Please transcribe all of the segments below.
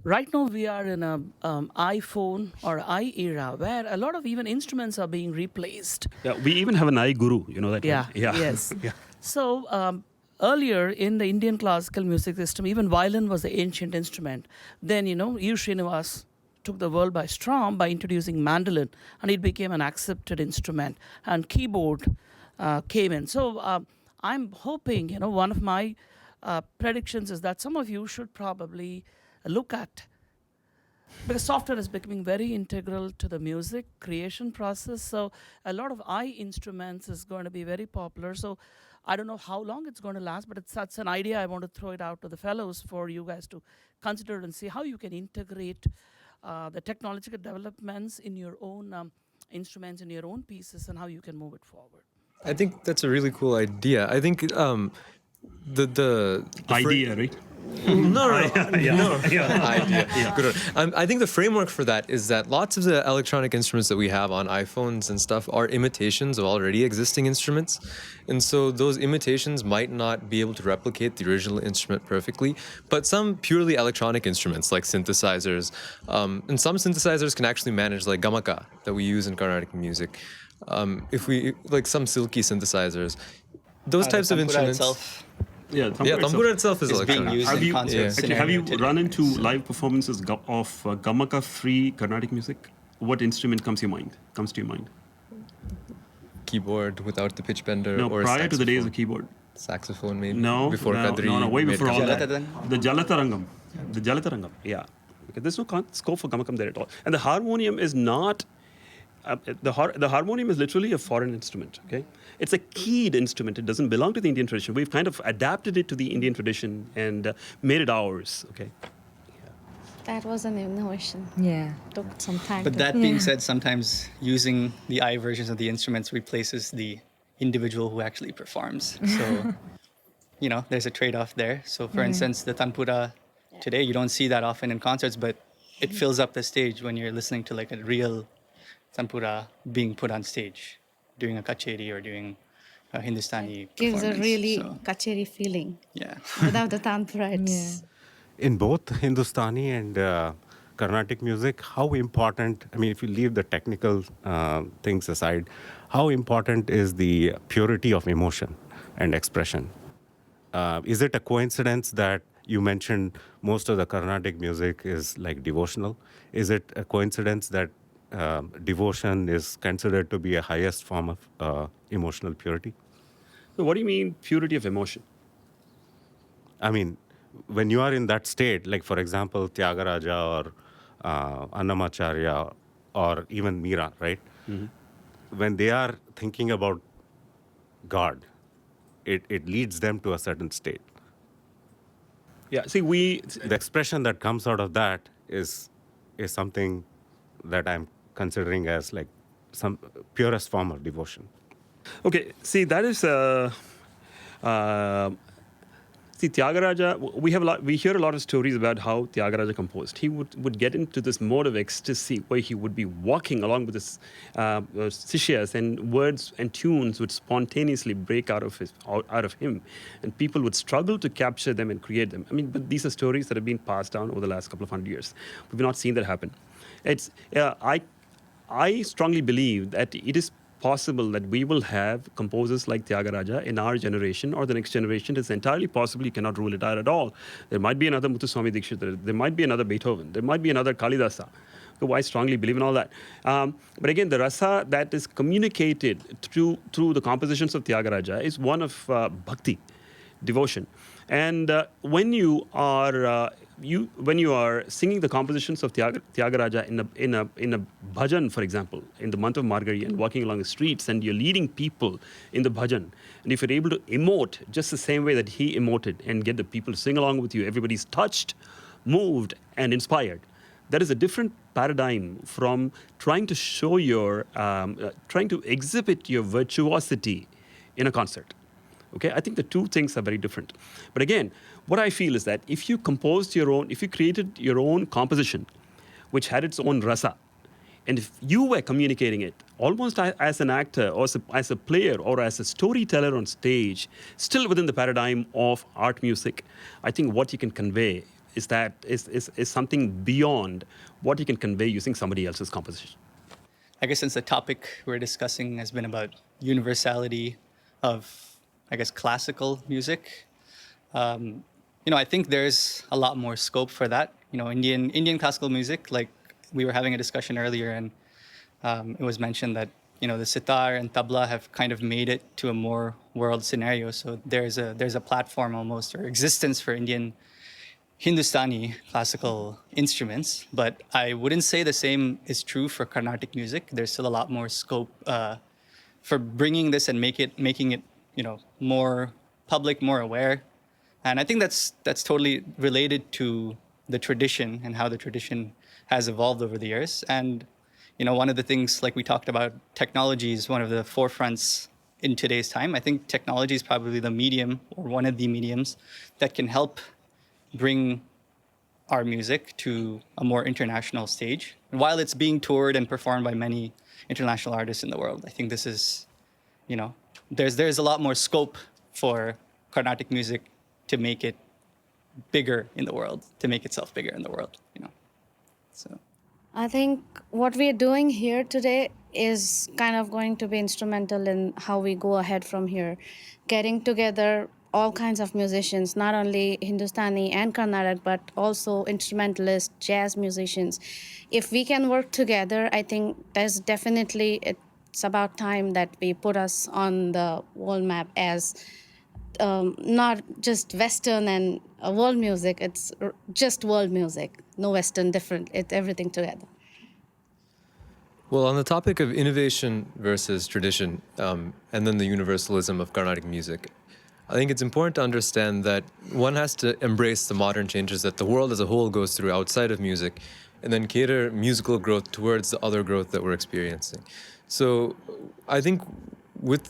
right now we are in a iPhone or I era where a lot of even instruments are being replaced. Yeah, we even have an I guru, you know that, Yeah, right? Yeah. yes. Yeah. So earlier in the Indian classical music system, even violin was the ancient instrument. Then, U. Srinivas took the world by storm by introducing mandolin, and it became an accepted instrument. And keyboard came in. So I'm hoping, one of my predictions is that some of you should probably look at, because software is becoming very integral to the music creation process. So a lot of eye instruments is going to be very popular. So I don't know how long it's going to last, but that's an idea. I want to throw it out to the fellows for you guys to consider and see how you can integrate the technological developments in your own instruments, in your own pieces, and how you can move it forward. I think that's a really cool idea. I think the Idea, right? no, Yeah. idea. Good one. I think the framework for that is that lots of the electronic instruments that we have on iPhones and stuff are imitations of already existing instruments. And so those imitations might not be able to replicate the original instrument perfectly, but some purely electronic instruments like synthesizers, and some synthesizers can actually manage like gamaka that we use in Carnatic music. If we, like some silky synthesizers, those types of Tampura instruments. itself Yeah, Tambura itself is is being electronic. used Have in you, concert yeah. actually, have you scenario today. run into live performances of Gamaka-free Carnatic music? What instrument comes to your mind? Keyboard without the pitch bender No, or prior to the days of saxophone. keyboard. Saxophone maybe. No, Before no, Kadri. no, way made before all comeback. that. The Jalatarangam. The Jalatarangam, yeah. Okay, there's no scope for Gamakam there at all. And the harmonium is not, the harmonium is literally a foreign instrument, okay? It's a keyed instrument. It doesn't belong to the Indian tradition. We've kind of adapted it to the Indian tradition and made it ours, okay? That was an innovation. Yeah. Took some time. But to- that being said, sometimes using the I versions of the instruments replaces the individual who actually performs. So, there's a trade-off there. So, for instance, the tanpura today, you don't see that often in concerts, but it fills up the stage when you're listening to like a real tanpura being put on stage, doing a kacheri or doing a Hindustani gives a performance. really So, kacheri feeling. yeah. Without the tanpura, it's In both Hindustani and Carnatic music, how important, I mean, if you leave the technical things aside, how important is the purity of emotion and expression? Is it a coincidence that you mentioned most of the Carnatic music is like devotional? Is it a coincidence that devotion is considered to be a highest form of emotional purity? So what do you mean purity of emotion? I mean, when you are in that state, like for example, Tyagaraja or Annamacharya or even Meera, right? Mm-hmm. When they are thinking about God, it leads them to a certain state. Yeah, see, The expression that comes out of that is something that I'm considering as like some purest form of devotion. Okay, see, that is see, Tyagaraja, we hear a lot of stories about how Tyagaraja composed. He would get into this mode of ecstasy where he would be walking along with his sishyas, and words and tunes would spontaneously break out of him, and people would struggle to capture them and create them. I mean, but these are stories that have been passed down over the last couple of hundred years. We've not seen that happen. I strongly believe that it is possible that we will have composers like Tyagaraja in our generation or the next generation. It's entirely possible. You cannot rule it out at all. There might be another Muthuswami Dikshit. There might be another Beethoven. There might be another Kalidasa. So I strongly believe in all that. But again, the rasa that is communicated through the compositions of Tyagaraja is one of bhakti, devotion. And when you are singing the compositions of Tyagaraja in a bhajan, for example, in the month of Margari, and walking along the streets, and you're leading people in the bhajan, and if you're able to emote just the same way that he emoted and get the people to sing along with you, everybody's touched, moved, and inspired. That is a different paradigm from trying to show trying to exhibit your virtuosity in a concert. Okay, I think the two things are very different. But again, what I feel is that if you created your own composition, which had its own rasa, and if you were communicating it almost as an actor or as a player or as a storyteller on stage, still within the paradigm of art music, I think what you can convey is something beyond what you can convey using somebody else's composition. I guess since the topic we're discussing has been about universality of, I guess, classical music, I think there's a lot more scope for that. Indian classical music, like we were having a discussion earlier, and it was mentioned that the sitar and tabla have kind of made it to a more world scenario. So there's a platform almost or existence for Indian Hindustani classical instruments, but I wouldn't say the same is true for Carnatic music. There's still a lot more scope for bringing this and making it more public, more aware, and I think that's totally related to the tradition and how the tradition has evolved over the years. And one of the things, like we talked about, technology is one of the forefronts in today's time. I think technology is probably the medium or one of the mediums that can help bring our music to a more international stage. And while it's being toured and performed by many international artists in the world, I think this is, there's a lot more scope for Carnatic music to make it bigger in the world, to make itself bigger in the world. So I think what we are doing here today is kind of going to be instrumental in how we go ahead from here. Getting together all kinds of musicians, not only Hindustani and Carnatic, but also instrumentalists, jazz musicians. If we can work together, I think there's definitely, it's about time that we put us on the world map as not just Western and world music, it's just world music. No Western, different, it's everything together. Well, on the topic of innovation versus tradition, and then the universalism of Carnatic music, I think it's important to understand that one has to embrace the modern changes that the world as a whole goes through outside of music, and then cater musical growth towards the other growth that we're experiencing. So I think with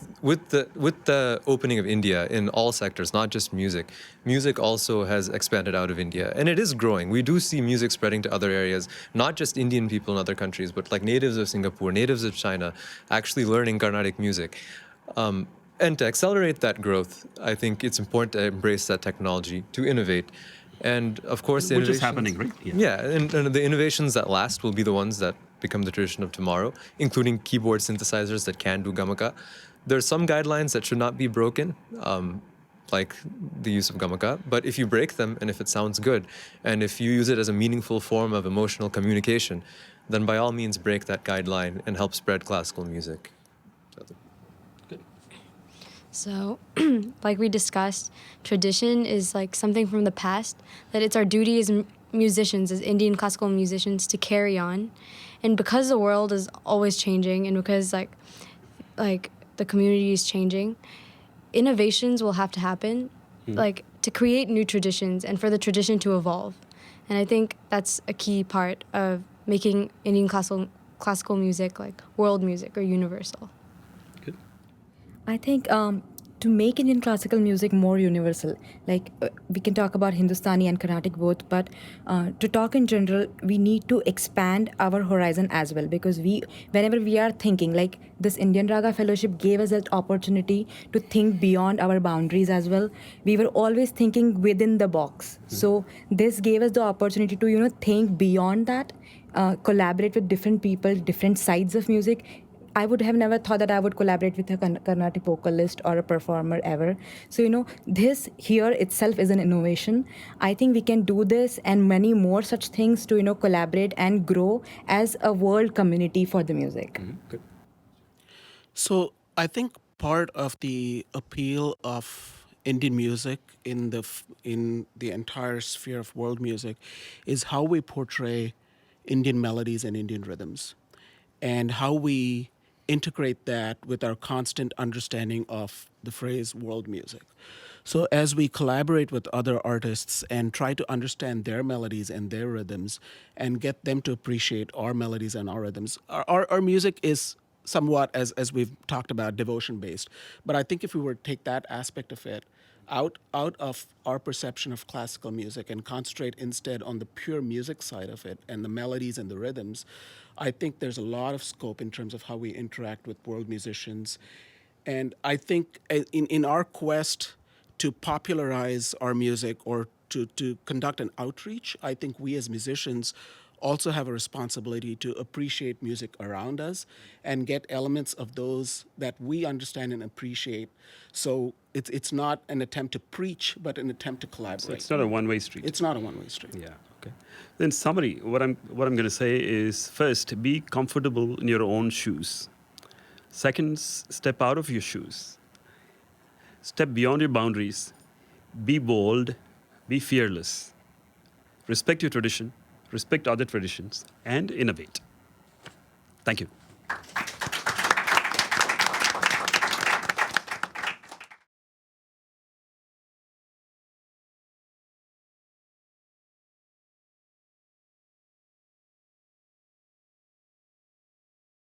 the opening of India in all sectors, not just music, music also has expanded out of India, and it is growing. We do see music spreading to other areas, not just Indian people in other countries, but like natives of Singapore, natives of China, actually learning Carnatic music. And to accelerate that growth, I think it's important to embrace that technology, to innovate. And of course, the Which is innovations- happening, right? Yeah, and the innovations that last will be the ones that become the tradition of tomorrow, including keyboard synthesizers that can do gamaka. There are some guidelines that should not be broken, like the use of gamaka, but if you break them and if it sounds good, and if you use it as a meaningful form of emotional communication, then by all means break that guideline and help spread classical music. So, like we discussed, tradition is like something from the past that it's our duty as musicians, as Indian classical musicians, to carry on. And because the world is always changing, and because like the community is changing, innovations will have to happen, like to create new traditions and for the tradition to evolve. And I think that's a key part of making Indian classical music like world music or universal. I think to make Indian classical music more universal, like we can talk about Hindustani and Carnatic both, but to talk in general, we need to expand our horizon as well, because whenever we are thinking, like this IndianRaga Fellowship gave us that opportunity to think beyond our boundaries as well. We were always thinking within the box. So this gave us the opportunity to, think beyond that, collaborate with different people, different sides of music. I would have never thought that I would collaborate with a Carnatic vocalist or a performer ever. So, this here itself is an innovation. I think we can do this and many more such things to, collaborate and grow as a world community for the music. Good. So I think part of the appeal of Indian music in the entire sphere of world music is how we portray Indian melodies and Indian rhythms, and how we integrate that with our constant understanding of the phrase world music. So as we collaborate with other artists and try to understand their melodies and their rhythms and get them to appreciate our melodies and our rhythms, our music is somewhat, as we've talked about, devotion-based. But I think if we were to take that aspect of it out of our perception of classical music and concentrate instead on the pure music side of it and the melodies and the rhythms, I think there's a lot of scope in terms of how we interact with world musicians. And I think in our quest to popularize our music or to conduct an outreach, I think we as musicians also have a responsibility to appreciate music around us and get elements of those that we understand and appreciate. So it's not an attempt to preach, but an attempt to collaborate. So it's not a one-way street. It's not a one-way street. Yeah. Okay. In summary, what I'm going to say is, first, be comfortable in your own shoes. Second, step out of your shoes. Step beyond your boundaries. Be bold. Be fearless. Respect your tradition. Respect other traditions, and innovate. Thank you.